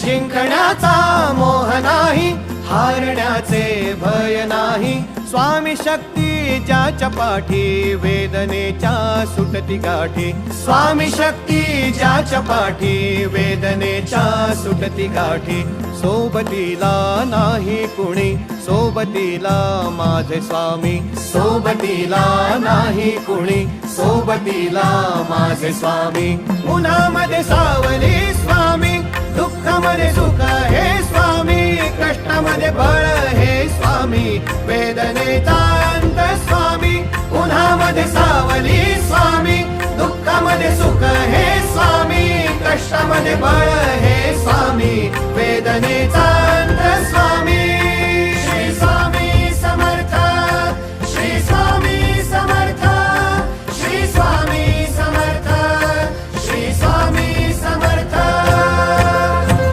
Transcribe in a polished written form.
जिंकण्याचा मोह नाही, हारण्याचे भय नाही. स्वामी शक्ती ज्याच्या पाठी, वेदनेच्या सुटती गाठी. स्वामी शक्ती ज्याच्या पाठी, वेदनेच्या सुटती गाठी. सोबतीला नाही कुणी, सोबतीला माझे स्वामी. सोबतीला नाही कुणी, सोबतीला माझे स्वामी. उन्हामध्ये सावली स्वामी, दुःखामध्ये सुख हे स्वामी. कष्टामध्ये बळ हे स्वामी, वेदनेचा अंत स्वामी. उन्हामध्ये सावली स्वामी, दुःखामध्ये सुख हे स्वामी. कष्टामध्ये बळ हे स्वामी.